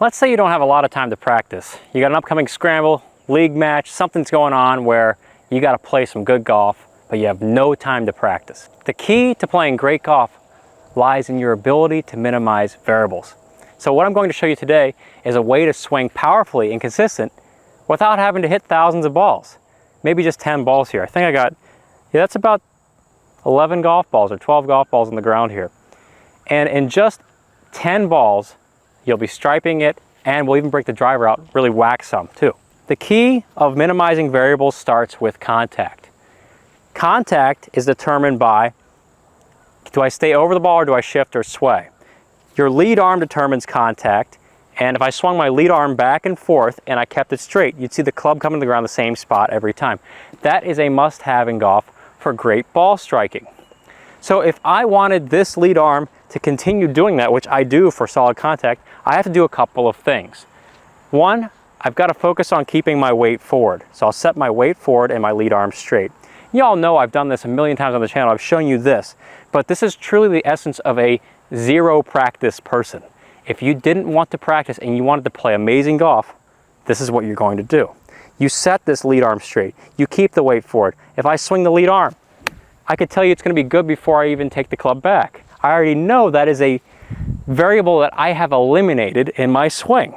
Let's say you don't have a lot of time to practice. You got an upcoming scramble, league match, something's going on where you got to play some good golf, but you have no time to practice. The key to playing great golf lies in your ability to minimize variables. So what I'm going to show you today is a way to swing powerfully and consistent without having to hit thousands of balls. Maybe just 10 balls here. I think I got, yeah, that's about 11 golf balls or 12 golf balls on the ground here. And in just 10 balls, you'll be striping it, and we'll even break the driver out, really whack some too. The key of minimizing variables starts with contact. Contact is determined by, do I stay over the ball or do I shift or sway? Your lead arm determines contact, and if I swung my lead arm back and forth and I kept it straight, you'd see the club coming to the ground the same spot every time. That is a must-have in golf for great ball striking. So if I wanted this lead arm to continue doing that, which I do for solid contact, I have to do a couple of things. One, I've got to focus on keeping my weight forward. So I'll set my weight forward and my lead arm straight. You all know I've done this a million times on the channel. I've shown you this, but this is truly the essence of a zero practice person. If you didn't want to practice and you wanted to play amazing golf, this is what you're going to do. You set this lead arm straight. You keep the weight forward. If I swing the lead arm, I could tell you it's going to be good before I even take the club back. I already know that is a variable that I have eliminated in my swing.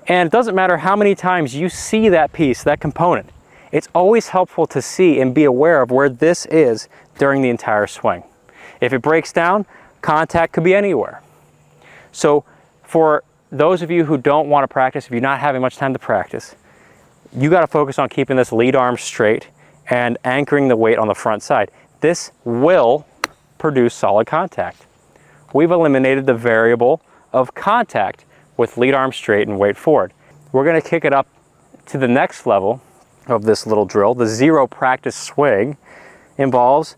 And it doesn't matter how many times you see that piece, that component. It's always helpful to see and be aware of where this is during the entire swing. If it breaks down, contact could be anywhere. So for those of you who don't want to practice, if you're not having much time to practice, you got to focus on keeping this lead arm straight and anchoring the weight on the front side. This will produce solid contact. We've eliminated the variable of contact with lead arm straight and weight forward. We're going to kick it up to the next level of this little drill. The zero practice swing involves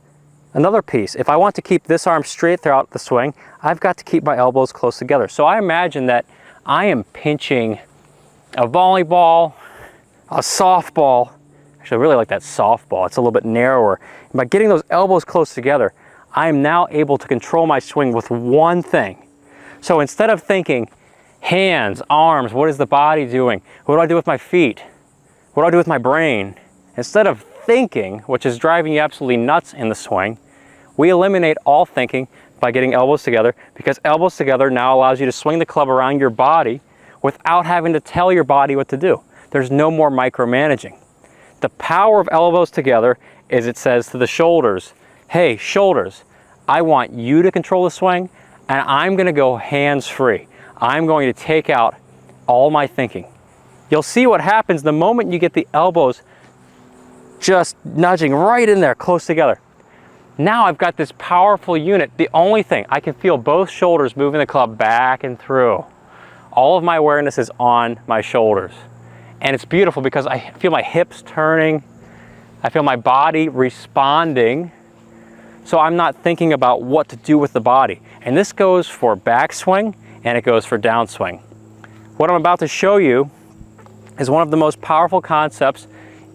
another piece. If I want to keep this arm straight throughout the swing, I've got to keep my elbows close together. So I imagine that I am pinching a volleyball, a softball. Actually, I really like that softball. It's a little bit narrower. And by getting those elbows close together, I am now able to control my swing with one thing. So instead of thinking hands, arms, what is the body doing? What do I do with my feet? What do I do with my brain? Instead of thinking, which is driving you absolutely nuts in the swing, we eliminate all thinking by getting elbows together, because elbows together now allows you to swing the club around your body without having to tell your body what to do. There's no more micromanaging. The power of elbows together is it says to the shoulders, hey, shoulders, I want you to control the swing, and I'm going to go hands-free. I'm going to take out all my thinking. You'll see what happens the moment you get the elbows just nudging right in there, close together. Now I've got this powerful unit. The only thing, I can feel both shoulders moving the club back and through. All of my awareness is on my shoulders. And it's beautiful because I feel my hips turning. I feel my body responding. So I'm not thinking about what to do with the body. And this goes for backswing and it goes for downswing. What I'm about to show you is one of the most powerful concepts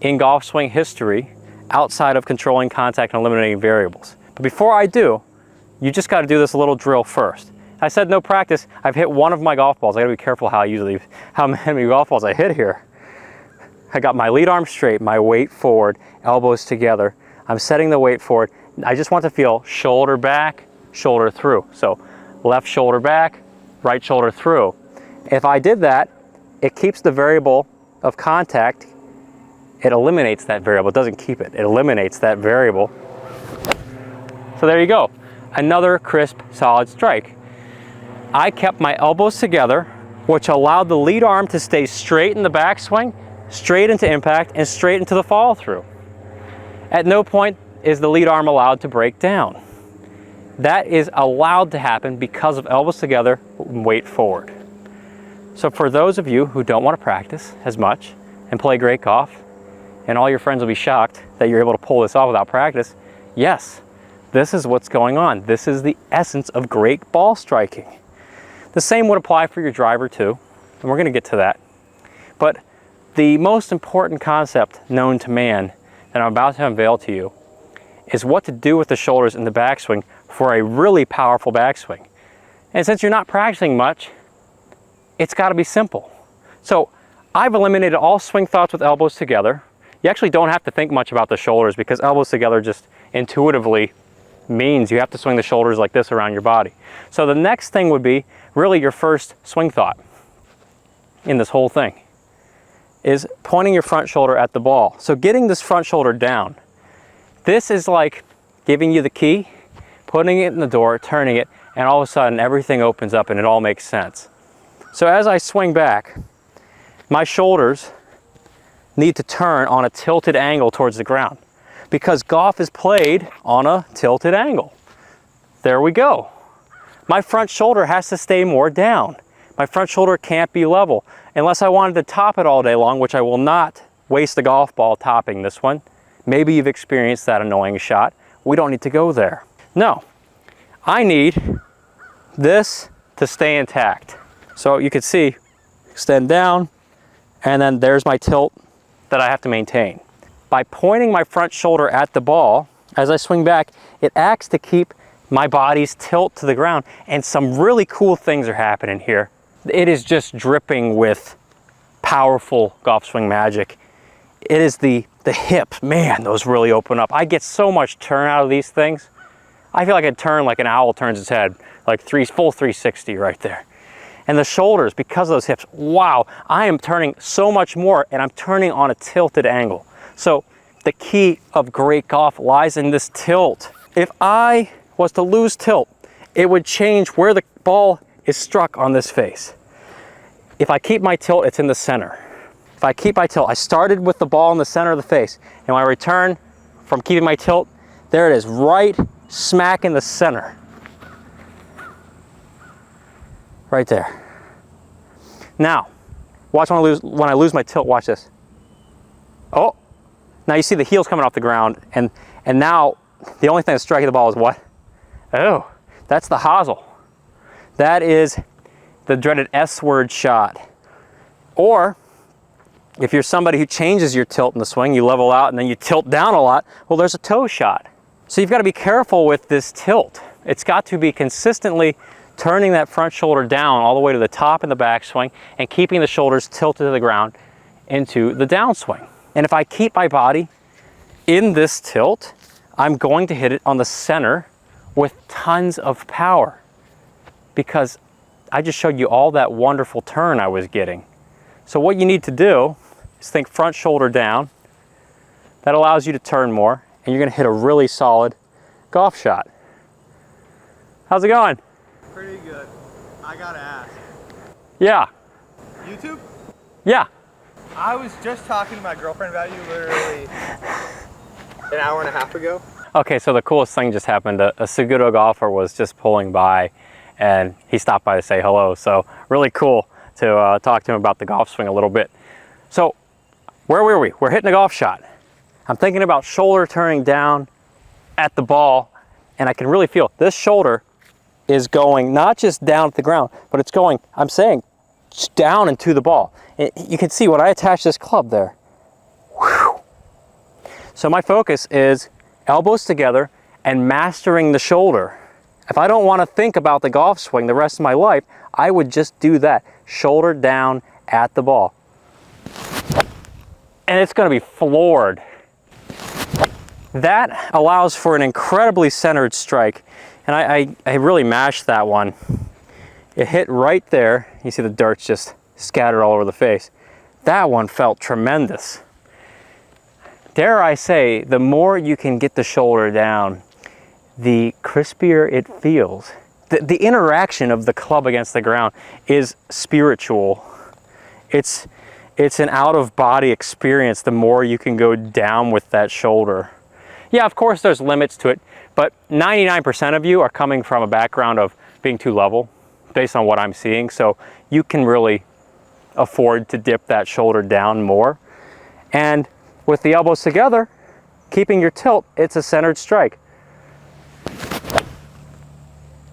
in golf swing history outside of controlling contact and eliminating variables. But before I do, you just got to do this little drill first. I said no practice. I've hit one of my golf balls. I got to be careful how many golf balls I hit here. I got my lead arm straight, my weight forward, elbows together. I'm setting the weight forward. I just want to feel shoulder back, shoulder through. So left shoulder back, right shoulder through. If I did that, it keeps the variable of contact. It eliminates that variable. It doesn't keep it. It eliminates that variable. So there you go. Another crisp, solid strike. I kept my elbows together, which allowed the lead arm to stay straight in the backswing, straight into impact, and straight into the follow through. At no point is the lead arm allowed to break down. That is allowed to happen because of elbows together, weight forward. So for those of you who don't want to practice as much and play great golf, and all your friends will be shocked that you're able to pull this off without practice, yes, this is what's going on. This is the essence of great ball striking. The same would apply for your driver too, and we're going to get to that. But the most important concept known to man that I'm about to unveil to you is what to do with the shoulders in the backswing for a really powerful backswing. And since you're not practicing much, it's got to be simple. So I've eliminated all swing thoughts with elbows together. You actually don't have to think much about the shoulders because elbows together just intuitively means you have to swing the shoulders like this around your body. So the next thing would be really your first swing thought in this whole thing is pointing your front shoulder at the ball. So getting this front shoulder down, this is like giving you the key, putting it in the door, turning it, and all of a sudden everything opens up and it all makes sense. So as I swing back, my shoulders need to turn on a tilted angle towards the ground because golf is played on a tilted angle. There we go. My front shoulder has to stay more down. My front shoulder can't be level unless I wanted to top it all day long, which I will not waste a golf ball topping this one. Maybe you've experienced that annoying shot. We don't need to go there. No, I need this to stay intact. So you can see, extend down, and then there's my tilt that I have to maintain. By pointing my front shoulder at the ball, as I swing back, it acts to keep my body's tilt to the ground, and some really cool things are happening here. It is just dripping with powerful golf swing magic. It is the hips, man, those really open up. I get so much turn out of these things. I feel like I turn like an owl turns its head, like full 360 right there. And the shoulders, because of those hips, wow, I am turning so much more, and I'm turning on a tilted angle. So the key of great golf lies in this tilt. If I was to lose tilt, it would change where the ball is struck on this face. If I keep my tilt, it's in the center. If I keep my tilt, I started with the ball in the center of the face, and when I return from keeping my tilt, there it is, right smack in the center. Right there. Now, watch when I lose my tilt, watch this. Oh, now you see the heels coming off the ground, and now the only thing that's striking the ball is what? Oh, that's the hosel. That is the dreaded S-word shot. Or, if you're somebody who changes your tilt in the swing, you level out and then you tilt down a lot, well, there's a toe shot. So you've got to be careful with this tilt. It's got to be consistently turning that front shoulder down all the way to the top in the backswing and keeping the shoulders tilted to the ground into the downswing. And if I keep my body in this tilt, I'm going to hit it on the center with tons of power because I just showed you all that wonderful turn I was getting. So what you need to do is think front shoulder down. That allows you to turn more, and you're going to hit a really solid golf shot. How's it going? Pretty good. I gotta ask. Yeah. YouTube? Yeah. I was just talking to my girlfriend about you literally an hour and a half ago. Okay, so the coolest thing just happened. A Segudo golfer was just pulling by, and he stopped by to say hello. So really cool to talk to him about the golf swing a little bit. So where were we? We're hitting a golf shot. I'm thinking about shoulder turning down at the ball, and I can really feel this shoulder is going not just down at the ground, but it's going, I'm saying, down into the ball. You can see when I attach this club there. Whew. So my focus is elbows together and mastering the shoulder. If I don't want to think about the golf swing the rest of my life, I would just do that. Shoulder down at the ball. And it's going to be floored. That allows for an incredibly centered strike. And I really mashed that one. It hit right there. You see the dirt's just scattered all over the face. That one felt tremendous. Dare I say, the more you can get the shoulder down, the crispier it feels. The interaction of the club against the ground is spiritual. It's an out-of-body experience the more you can go down with that shoulder. Yeah, of course there's limits to it, but 99% of you are coming from a background of being too level, based on what I'm seeing, so you can really afford to dip that shoulder down more. And with the elbows together, keeping your tilt, it's a centered strike.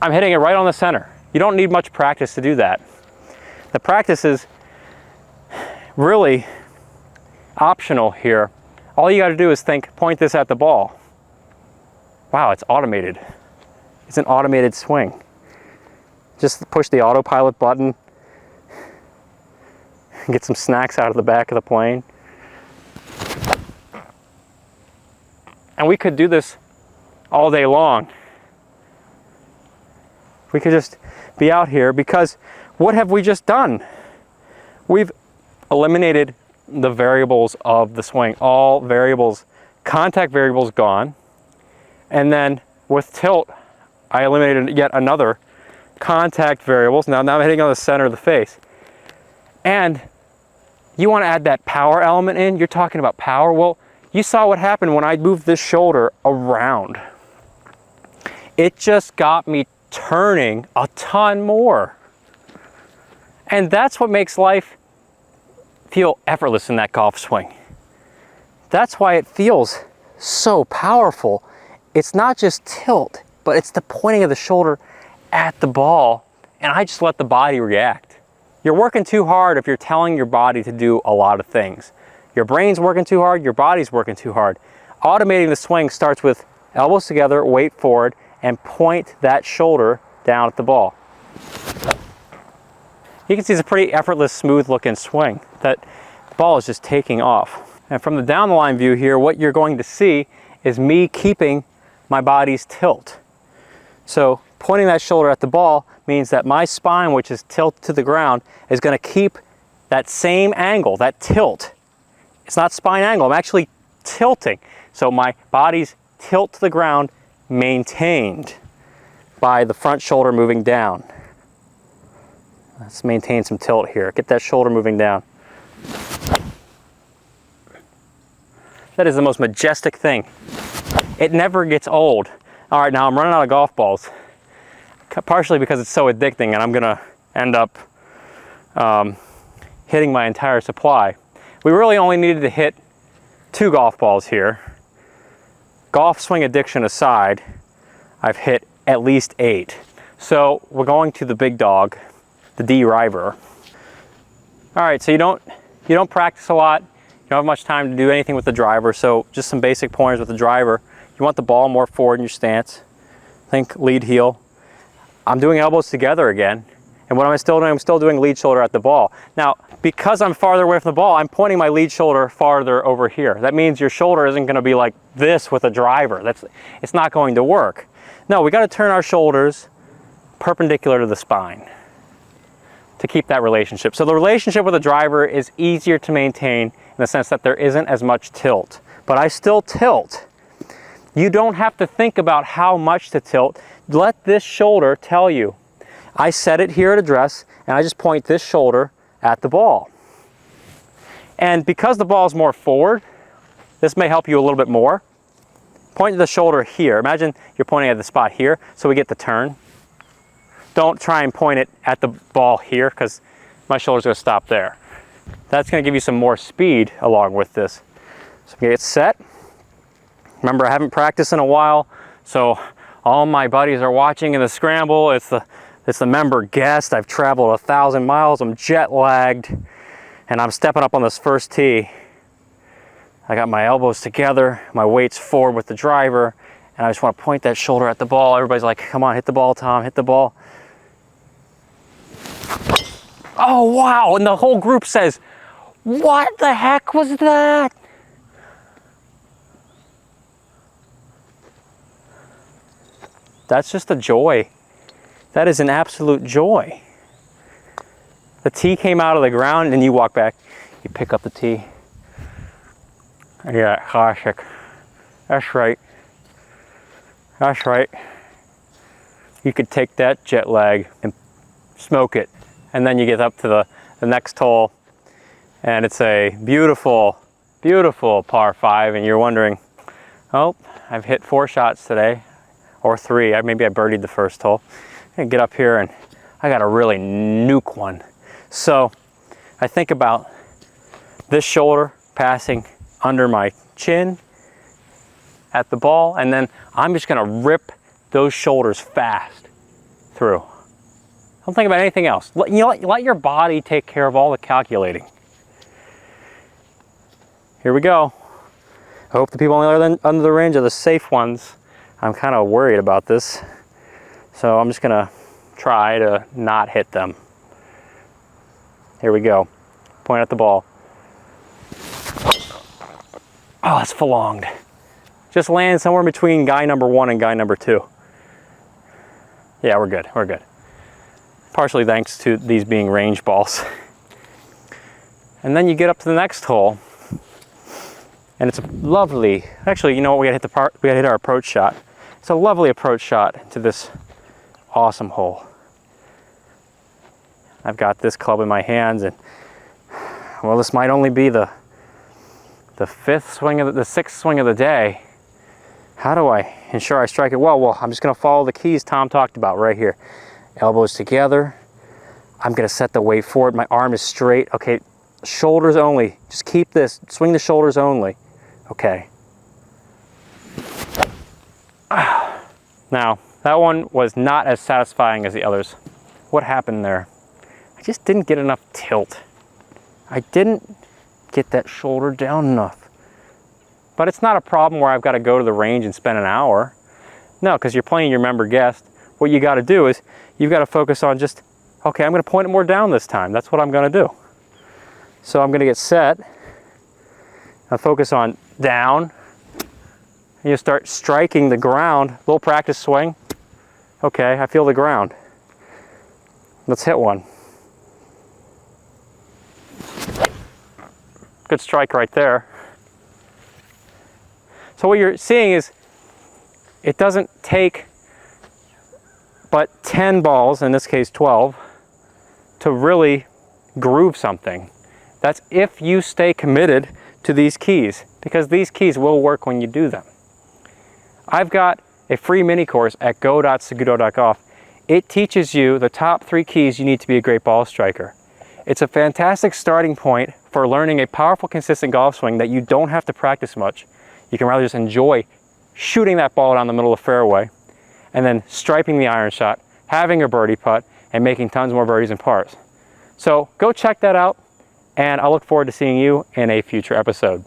I'm hitting it right on the center. You don't need much practice to do that. The practice is really optional here. All you got to do is point this at the ball. Wow, it's automated. It's an automated swing. Just push the autopilot button Get some snacks out of the back of the plane. And we could do this all day long. We could just be out here, because what have we just done? We've eliminated the variables of the swing. All variables, contact variables gone. And then with tilt, I eliminated yet another contact variables. Now I'm hitting on the center of the face. And you want to add that power element in. You're talking about power. Well, you saw what happened when I moved this shoulder around. It just got me turning a ton more. And that's what makes life feel effortless in that golf swing. That's why it feels so powerful. It's not just tilt, but it's the pointing of the shoulder at the ball, and I just let the body react. You're working too hard if you're telling your body to do a lot of things. Your brain's working too hard, your body's working too hard. Automating the swing starts with elbows together, weight forward, and point that shoulder down at the ball. You can see it's a pretty effortless, smooth looking swing. That ball is just taking off. And from the down the line view here, what you're going to see is me keeping my body's tilt. So pointing that shoulder at the ball means that my spine, which is tilted to the ground, is going to keep that same angle, that tilt. It's not spine angle, I'm actually tilting. So my body's tilt to the ground maintained by the front shoulder moving down. Let's maintain some tilt here. Get that shoulder moving down. That is the most majestic thing. It never gets old. All right, now I'm running out of golf balls, partially because it's so addicting and I'm gonna end up hitting my entire supply. We really only needed to hit 2 golf balls here. Golf swing addiction aside, I've hit at least 8. So we're going to the big dog, the driver. All right, so you don't practice a lot. You don't have much time to do anything with the driver, so just some basic pointers with the driver. You want the ball more forward in your stance. Think lead heel. I'm doing elbows together again. And what am I still doing? I'm still doing lead shoulder at the ball. Now, because I'm farther away from the ball, I'm pointing my lead shoulder farther over here. That means your shoulder isn't going to be like this with a driver. It's not going to work. No, we got to turn our shoulders perpendicular to the spine to keep that relationship. So the relationship with the driver is easier to maintain in the sense that there isn't as much tilt. But I still tilt. You don't have to think about how much to tilt. Let this shoulder tell you. I set it here at address, and I just point this shoulder at the ball. And because the ball is more forward, this may help you a little bit more. Point the shoulder here. Imagine you're pointing at the spot here, so we get the turn. Don't try and point it at the ball here, because my shoulder's going to stop there. That's going to give you some more speed along with this. So I'm going to get set. Remember, I haven't practiced in a while, so all my buddies are watching in the scramble. It's the member guest. I've traveled 1,000 miles. I'm jet lagged, and I'm stepping up on this first tee. I got my elbows together, my weight's forward with the driver, and I just want to point that shoulder at the ball. Everybody's like, come on, hit the ball, Tom, hit the ball. Oh, wow, and the whole group says, what the heck was that? That's just a joy. That is an absolute joy. The tee came out of the ground and you walk back, you pick up the tee. Yeah, classic. That's right. That's right. You could take that jet lag and smoke it. And then you get up to the next hole and it's a beautiful, beautiful par 5 and you're wondering, oh, I've hit 4 shots today, or 3. Maybe I birdied the first hole. And get up here and I got to really nuke one. So I think about this shoulder passing under my chin at the ball, and then I'm just going to rip those shoulders fast through. Don't think about anything else. Let your body take care of all the calculating. Here we go. I hope the people under the range are the safe ones. I'm kind of worried about this. So I'm just gonna try to not hit them. Here we go. point at the ball. Oh, it's flonged. Just land somewhere between guy number 1 and guy number 2. Yeah, we're good, we're good. Partially thanks to these being range balls. And then you get up to the next hole, and it's a lovely, actually, you know what, we gotta hit our approach shot. It's a lovely approach shot to this awesome hole. I've got this club in my hands, and well, this might only be the sixth swing of the day. How do I ensure I strike it well? Well, I'm just gonna follow the keys Tom talked about right here. Elbows together. I'm gonna set the weight forward. My arm is straight. Okay, shoulders only. Just keep this, swing the shoulders only. Okay. Now, that one was not as satisfying as the others. What happened there? I just didn't get enough tilt. I didn't get that shoulder down enough. But it's not a problem where I've got to go to the range and spend an hour. No, because you're playing your member guest. What you got to do is you've got to focus on just, okay, I'm going to point it more down this time. That's what I'm going to do. So I'm going to get set. I focus on down. And you start striking the ground. Little practice swing. Okay, I feel the ground. Let's hit one. Good strike right there. So what you're seeing is it doesn't take but 10 balls, in this case 12, to really groove something. That's if you stay committed to these keys, because these keys will work when you do them. I've got a free mini course at go.segudo.golf. It teaches you the top 3 keys you need to be a great ball striker. It's a fantastic starting point for learning a powerful, consistent golf swing that you don't have to practice much. You can rather just enjoy shooting that ball down the middle of the fairway and then striping the iron shot, having a birdie putt, and making tons more birdies and pars. So go check that out, and I look forward to seeing you in a future episode.